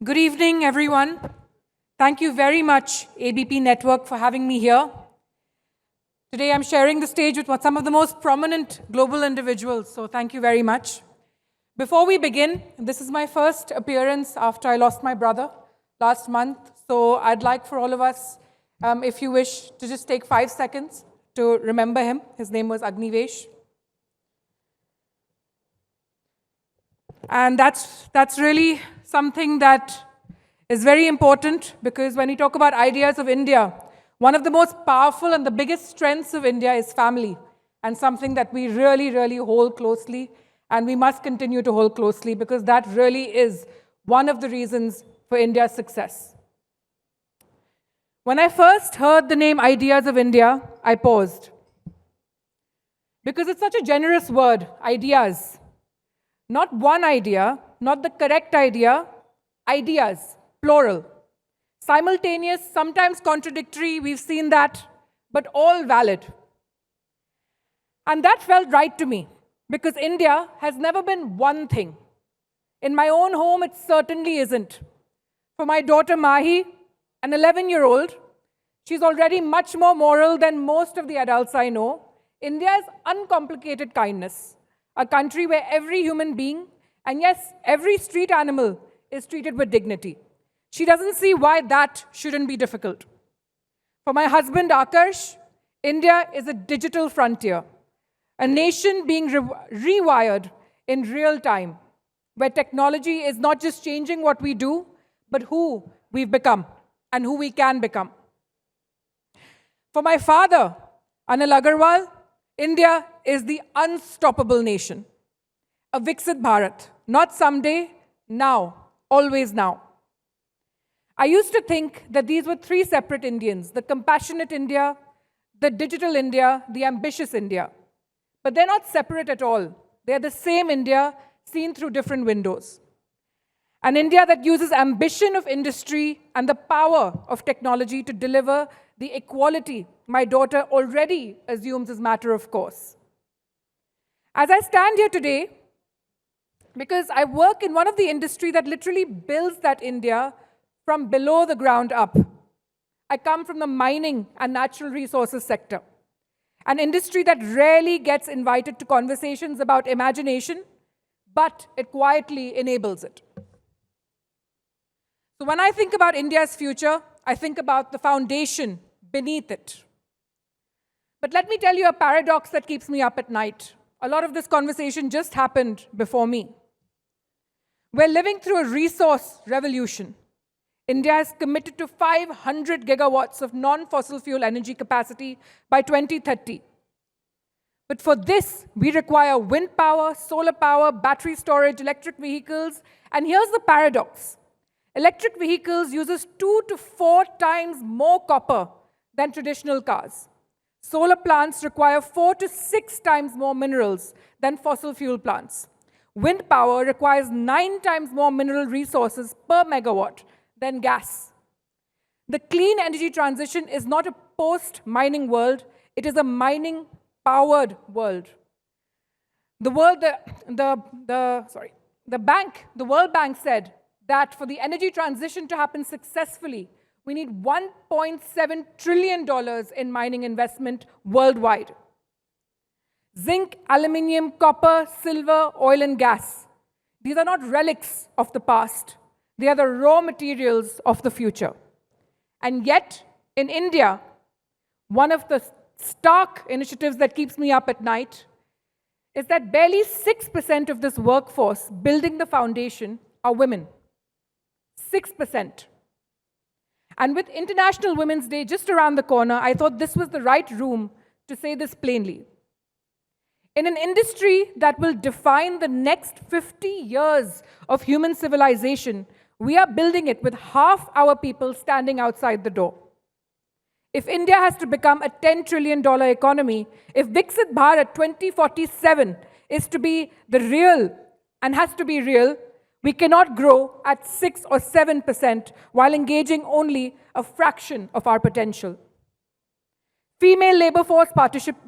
Good evening, everyone. Thank you very much, ABP Network, for having me here. Today, I'm sharing the stage with some of the most prominent global individuals, so thank you very much. Before we begin, this is my first appearance after I lost my brother last month, so I'd like for all of us, if you wish, to just take 5 seconds to remember him. His name was Agnivesh. And that's really something that is very important, because when we talk about ideas of India, one of the most powerful and the biggest strengths of India is family, and something that we really, really hold closely, and we must continue to hold closely, because that really is one of the reasons for India's success. When I first heard the name Ideas of India, I paused, because it's such a generous word, ideas. Not one idea, not the correct idea, ideas, plural. Simultaneous, sometimes contradictory, we've seen that, but all valid. And that felt right to me, because India has never been one thing. In my own home, it certainly isn't. For my daughter Mahi, an 11-year-old, she's already much more moral than most of the adults I know. India is uncomplicated kindness. A country where every human being, and yes, every street animal, is treated with dignity. She doesn't see why that shouldn't be difficult. For my husband Akash, India is a digital frontier, a nation being rewired in real time, where technology is not just changing what we do, but who we've become and who we can become. For my father, Anil Agarwal, India is the unstoppable nation. A Viksit Bharat, not someday, now, always now. I used to think that these were three separate Indians: the compassionate India, the digital India, the ambitious India. But they're not separate at all. They're the same India, seen through different windows. An India that uses ambition of industry and the power of technology to deliver the equality my daughter already assumes as matter of course. As I stand here today, because I work in one of the industry that literally builds that India from below the ground up. I come from the mining and natural resources sector, an industry that rarely gets invited to conversations about imagination, but it quietly enables it. So when I think about India's future, I think about the foundation beneath it. But let me tell you a paradox that keeps me up at night. A lot of this conversation just happened before me. We're living through a resource revolution. India is committed to 500 gigawatts of non-fossil fuel energy capacity by 2030. But for this, we require wind power, solar power, battery storage, electric vehicles. And here's the paradox. Electric vehicles uses 2 to 4 times more copper than traditional cars. Solar plants require 4 to 6 times more minerals than fossil fuel plants. Wind power requires 9 times more mineral resources per megawatt than gas. The clean energy transition is not a post-mining world, it is a mining-powered world. The World Bank said that for the energy transition to happen successfully, we need $1.7 trillion in mining investment worldwide. Zinc, aluminium, copper, silver, oil and gas. These are not relics of the past. They are the raw materials of the future. And yet, in India, one of the stark initiatives that keeps me up at night is that barely 6% of this workforce building the foundation are women. 6%. And with International Women's Day just around the corner, I thought this was the right room to say this plainly. In an industry that will define the next 50 years of human civilization, we are building it with half our people standing outside the door. If India has to become a $10 trillion economy, if Viksit Bharat 2047 is to be the real and has to be real, we cannot grow at 6 or 7% while engaging only a fraction of our potential. Female labor force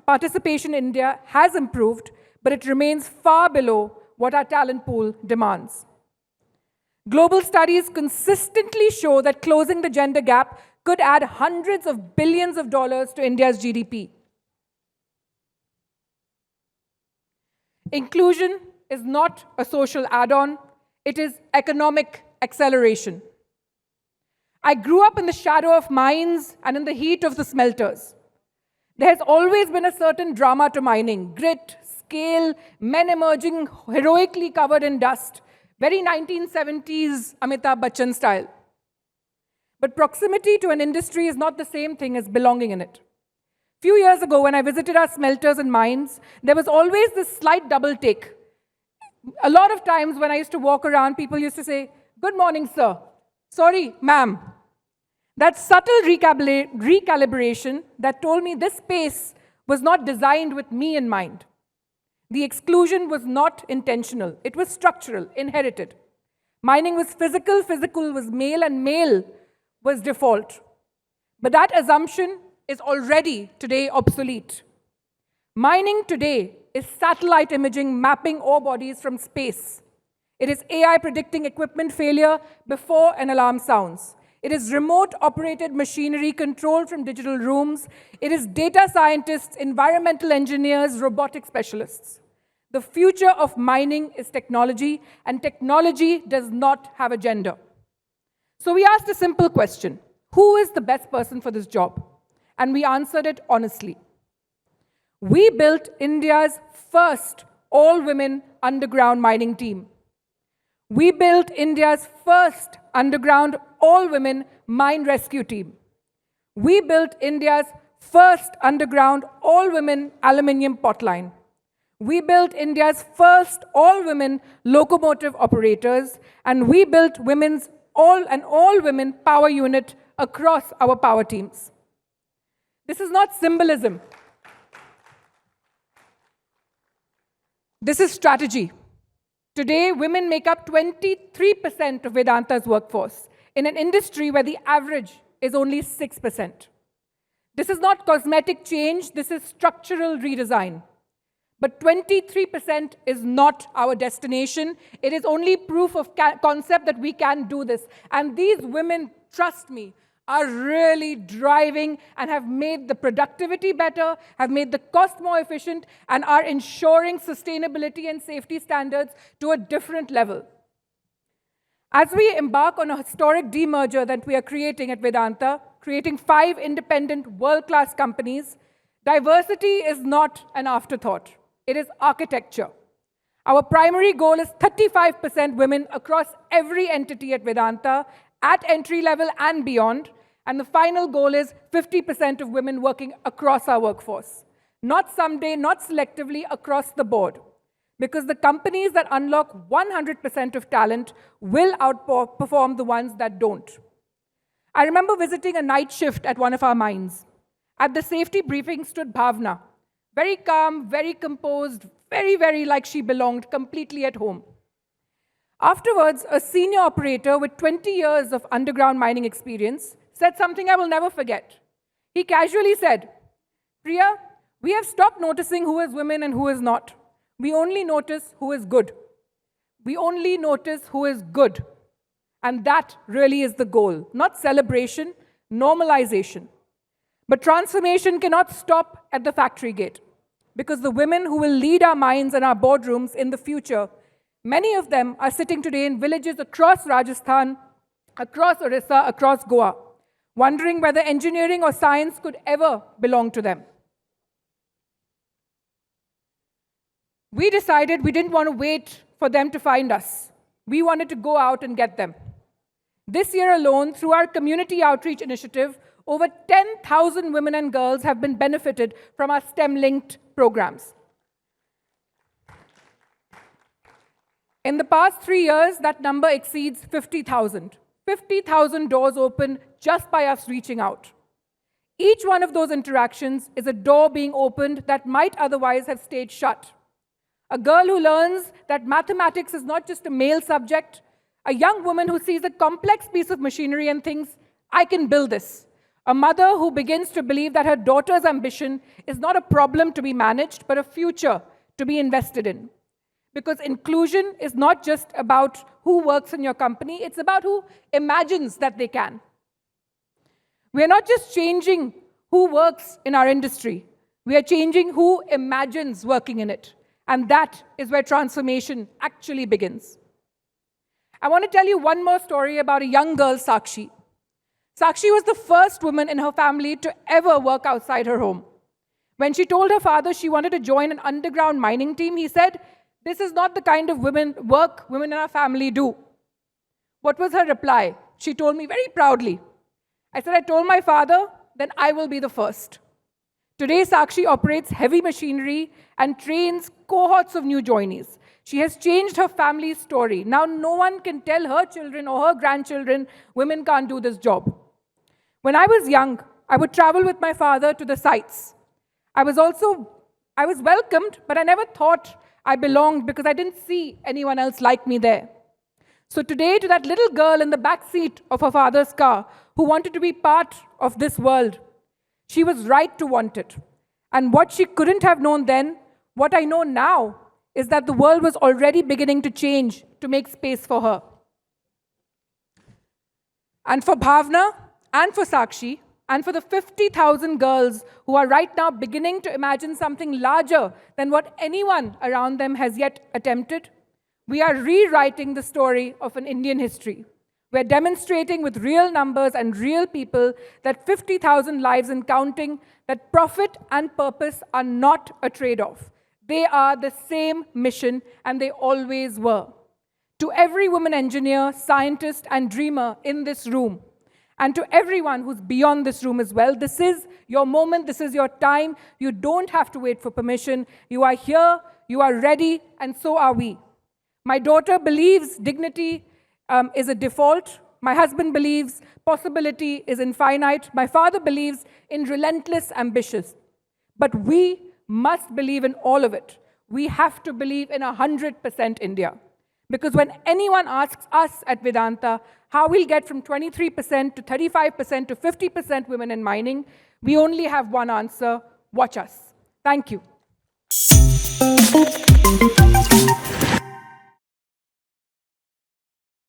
participation in India has improved, but it remains far below what our talent pool demands. Global studies consistently show that closing the gender gap could add hundreds of billions of dollars to India's GDP. Inclusion is not a social add-on, it is economic acceleration. I grew up in the shadow of mines and in the heat of the smelters. There has always been a certain drama to mining, grit, scale, men emerging heroically covered in dust, very 1970s Amitabh Bachchan style. But proximity to an industry is not the same thing as belonging in it. Few years ago, when I visited our smelters and mines, there was always this slight double take. A lot of times when I used to walk around, people used to say, "Good morning, sir." "Sorry, ma'am." That subtle recalibration that told me this space was not designed with me in mind. The exclusion was not intentional. It was structural, inherited. Mining was physical, physical was male, and male was default. But that assumption is already today obsolete. Mining today is satellite imaging mapping ore bodies from space. It is AI predicting equipment failure before an alarm sounds. It is remote operated machinery controlled from digital rooms. It is data scientists, environmental engineers, robotic specialists. The future of mining is technology, and technology does not have a gender. So we asked a simple question: who is the best person for this job? And we answered it honestly. We built India's first all-women underground mining team. We built India's first underground all-women mine rescue team. We built India's first underground all-women aluminium potline. We built India's first all-women locomotive operators, and we built an all-women power unit across our power teams. This is not symbolism. This is strategy. Today, women make up 23% of Vedanta's workforce in an industry where the average is only 6%. This is not cosmetic change, this is structural redesign. But 23% is not our destination. It is only proof of concept that we can do this. And these women, trust me, are really driving and have made the productivity better, have made the cost more efficient, and are ensuring sustainability and safety standards to a different level. As we embark on a historic demerger that we are creating at Vedanta, creating 5 independent world-class companies, diversity is not an afterthought. It is architecture. Our primary goal is 35% women across every entity at Vedanta, at entry level and beyond. And the final goal is 50% of women working across our workforce. Not someday, not selectively, across the board. Because the companies that unlock 100% of talent will outperform the ones that don't. I remember visiting a night shift at one of our mines. At the safety briefing stood Bhavna. Very calm, very composed, very like she belonged, completely at home. Afterwards, a senior operator with 20 years of underground mining experience said something I will never forget. He casually said, "Priya, we have stopped noticing who is women and who is not. We only notice who is good. We only notice who is good." And that really is the goal. Not celebration, normalization. But transformation cannot stop at the factory gate. Because the women who will lead our mines and our boardrooms in the future, many of them are sitting today in villages across Rajasthan, across Orissa, across Goa, wondering whether engineering or science could ever belong to them. We decided we didn't want to wait for them to find us. We wanted to go out and get them. This year alone, through our community outreach initiative, over 10,000 women and girls have been benefited from our STEM-linked programs. In the past 3 years, that number exceeds 50,000. 50,000 doors open just by us reaching out. Each one of those interactions is a door being opened that might otherwise have stayed shut. A girl who learns that mathematics is not just a male subject, a young woman who sees a complex piece of machinery and thinks, "I can build this." A mother who begins to believe that her daughter's ambition is not a problem to be managed, but a future to be invested in. Because inclusion is not just about who works in your company, it's about who imagines that they can. We are not just changing who works in our industry, we are changing who imagines working in it. And that is where transformation actually begins. I want to tell you one more story about a young girl, Sakshi. Sakshi was the first woman in her family to ever work outside her home. When she told her father she wanted to join an underground mining team, he said, "This is not the kind of work women in our family do." What was her reply? She told me very proudly. I said, "I told my father, then I will be the first." Today, Sakshi operates heavy machinery and trains cohorts of new joinees. She has changed her family's story. Now no one can tell her children or her grandchildren, women can't do this job. When I was young, I would travel with my father to the sites. I was welcomed, but I never thought I belonged because I didn't see anyone else like me there. So today, to that little girl in the back seat of her father's car who wanted to be part of this world, she was right to want it. And what she couldn't have known then, what I know now, is that the world was already beginning to change to make space for her. And for Bhavna, and for Sakshi, and for the 50,000 girls who are right now beginning to imagine something larger than what anyone around them has yet attempted, we are rewriting the story of an Indian history. We're demonstrating with real numbers and real people that 50,000 lives and counting, that profit and purpose are not a trade-off. They are the same mission, and they always were. To every woman engineer, scientist, and dreamer in this room, and to everyone who's beyond this room as well, this is your moment, this is your time. You don't have to wait for permission. You are here, you are ready, and so are we. My daughter believes dignity is a default. My husband believes possibility is infinite. My father believes in relentless ambition. But we must believe in all of it. We have to believe in 100% India. Because when anyone asks us at Vedanta how we'll get from 23% to 35% to 50% women in mining, we only have one answer: watch us. Thank you.